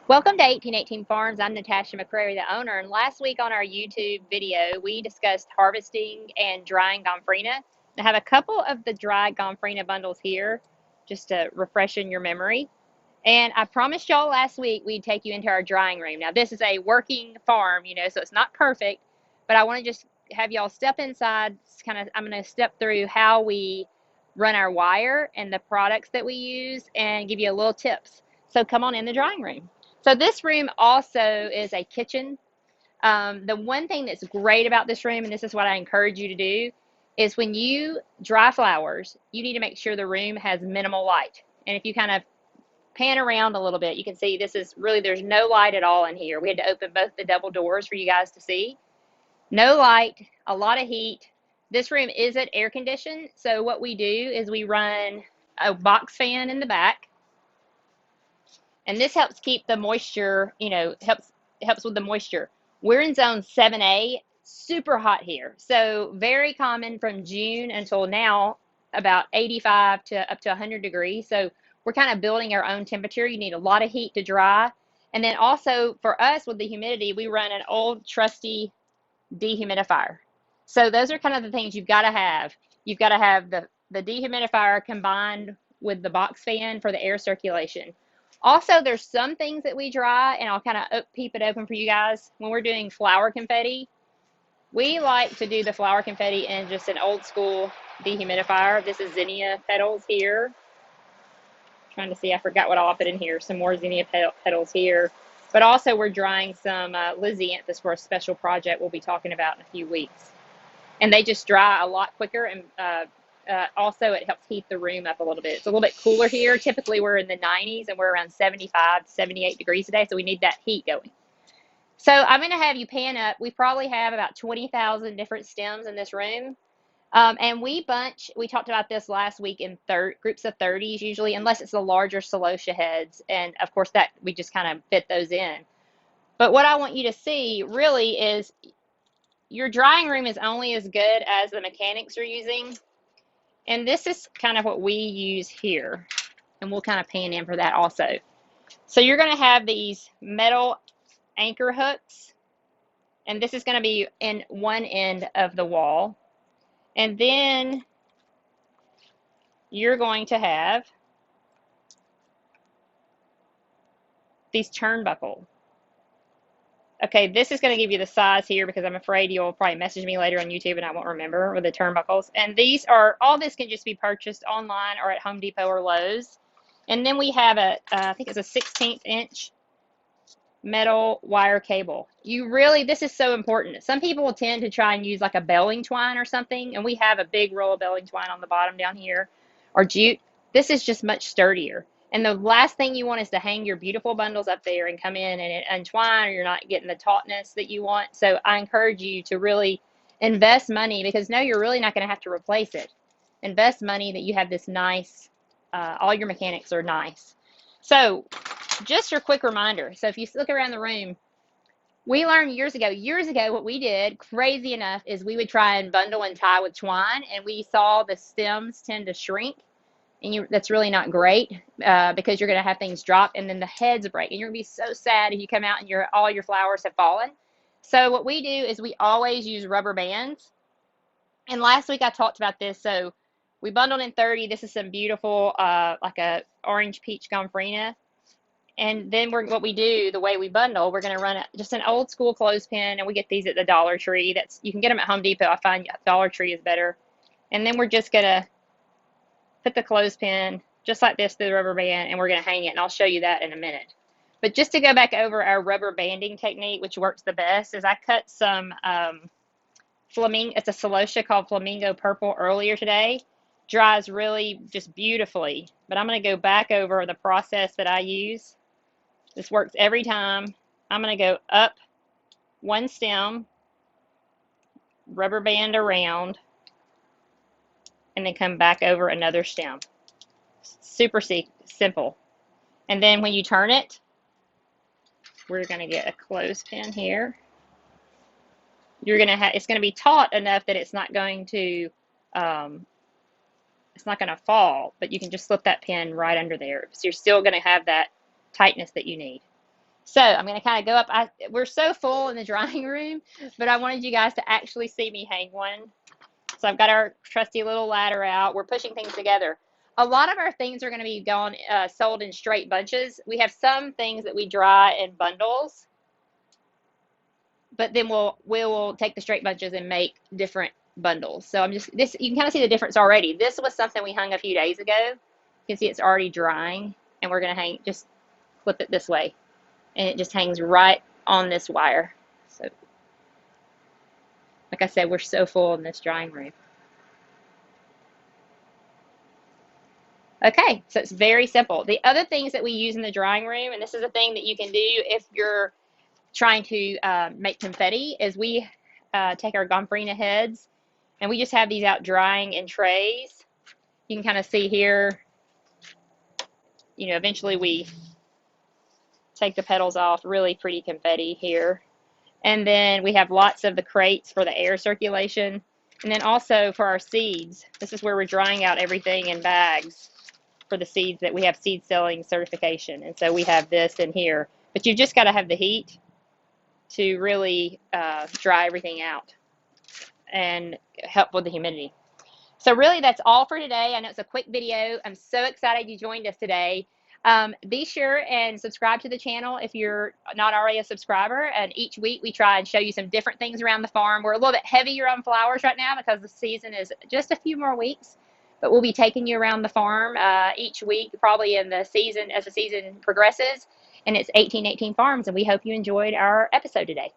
Welcome to 1818 Farms. I'm Natasha McCrary, the owner. And last week on our YouTube video, we discussed harvesting and drying gomphrena. I have a couple of the dried gomphrena bundles here just to refresh in your memory. And I promised y'all last week we'd take you into our drying room. Now, this is a working farm, so it's not perfect, but I want to just have y'all step inside. I'm going to step through how we run our wire and the products that we use and give you a little tips. So come on in the drying room. So this room also is a kitchen. The one thing that's great about this room, and this is what I encourage you to do, is when you dry flowers, you need to make sure the room has minimal light. And if you kind of pan around a little bit, you can see this is really, there's no light at all in here. We had to open both the double doors for you guys to see. No light, a lot of heat. This room isn't air conditioned, so what we do is we run a box fan in the back. And this helps keep the moisture, helps with the moisture. We're in zone 7A, super hot here. So very common from June until now, about 85 to up to 100 degrees. So we're kind of building our own temperature. You need a lot of heat to dry. And then also for us with the humidity, we run an old trusty dehumidifier. So those are kind of the things you've got to have. You've got to have the dehumidifier combined with the box fan for the air circulation. Also, there's some things that we dry, and I'll kind of peep it open for you guys. When we're doing flower confetti, we like to do the flower confetti in just an old school dehumidifier. This is zinnia petals here. Trying to see, I forgot what all I put in here. Some more zinnia petals here. But also we're drying some Lisianthus for a special project we'll be talking about in a few weeks. And they just dry a lot quicker, and also it helps heat the room up a little bit. It's a little bit cooler here. Typically we're in the 90s and we're around 75 to 78 degrees today, so we need that heat going. So I'm going to have you pan up. We probably have about 20,000 different stems in this room. And we talked about this last week in groups of 30s usually, unless it's the larger celosia heads. And of course that we just kind of fit those in. But what I want you to see really is your drying room is only as good as the mechanics you're using. And this is kind of what we use here. And we'll kind of pan in for that also. So you're going to have these metal anchor hooks. And this is going to be in one end of the wall. And then you're going to have these turnbuckle. Okay, this is going to give you the size here because I'm afraid you'll probably message me later on YouTube and I won't remember with the turnbuckles. And these are, all this can just be purchased online or at Home Depot or Lowe's. And then we have I think it's a 16th inch metal wire cable. This is so important. Some people will tend to try and use like a belling twine or something, and we have a big roll of belling twine on the bottom down here, or jute. This is just much sturdier. And the last thing you want is to hang your beautiful bundles up there and come in and untwine, or you're not getting the tautness that you want. So I encourage you to really invest money, because no, you're really not going to have to replace it. Invest money that you have this nice, all your mechanics are nice. So just your quick reminder. So if you look around the room, we learned years ago what we did, crazy enough, is we would try and bundle and tie with twine, and we saw the stems tend to shrink. And that's really not great because you're going to have things drop and then the heads break. And you're going to be so sad if you come out and all your flowers have fallen. So what we do is we always use rubber bands. And last week I talked about this. So we bundled in 30. This is some beautiful, like a orange peach gomphrena. And then what we do, the way we bundle, we're going to run just an old school clothespin, and we get these at the Dollar Tree. You can get them at Home Depot. I find Dollar Tree is better. And then we're just going to put the clothespin just like this through the rubber band, and we're going to hang it, and I'll show you that in a minute. But just to go back over our rubber banding technique, which works the best, is I cut some flamingo. It's a celosia called Flamingo Purple earlier today. Dries really just beautifully. But I'm going to go back over the process that I use. This works every time. I'm going to go up one stem, rubber band around, and then come back over another stem. Super simple. And then when you turn it, we're going to get a clothespin here. It's going to be taut enough that it's not going to fall, but you can just slip that pin right under there. So you're still going to have that tightness that you need. So I'm going to kind of go up. We're so full in the drying room, but I wanted you guys to actually see me hang one. So I've got our trusty little ladder out. We're pushing things together. A lot of our things are going to be sold in straight bunches. We have some things that we dry in bundles, but then we'll take the straight bunches and make different bundles. So you can kind of see the difference already. This was something we hung a few days ago. You can see it's already drying, and we're going to just flip it this way, and it just hangs right on this wire. So like I said, we're so full in this drying room. Okay, so it's very simple. The other things that we use in the drying room, and this is a thing that you can do if you're trying to make confetti, is we take our gomphrena heads and we just have these out drying in trays. You can kind of see here, eventually we take the petals off, really pretty confetti here. And then we have lots of the crates for the air circulation. And then also for our seeds, this is where we're drying out everything in bags for the seeds that we have seed selling certification. And so we have this in here. But you've just got to have the heat to really dry everything out and help with the humidity. So really that's all for today. I know it's a quick video. I'm so excited you joined us today. Be sure and subscribe to the channel if you're not already a subscriber. And each week we try and show you some different things around the farm. We're a little bit heavier on flowers right now because the season is just a few more weeks. But we'll be taking you around the farm each week, probably in the season as the season progresses. And it's 1818 Farms, and we hope you enjoyed our episode today.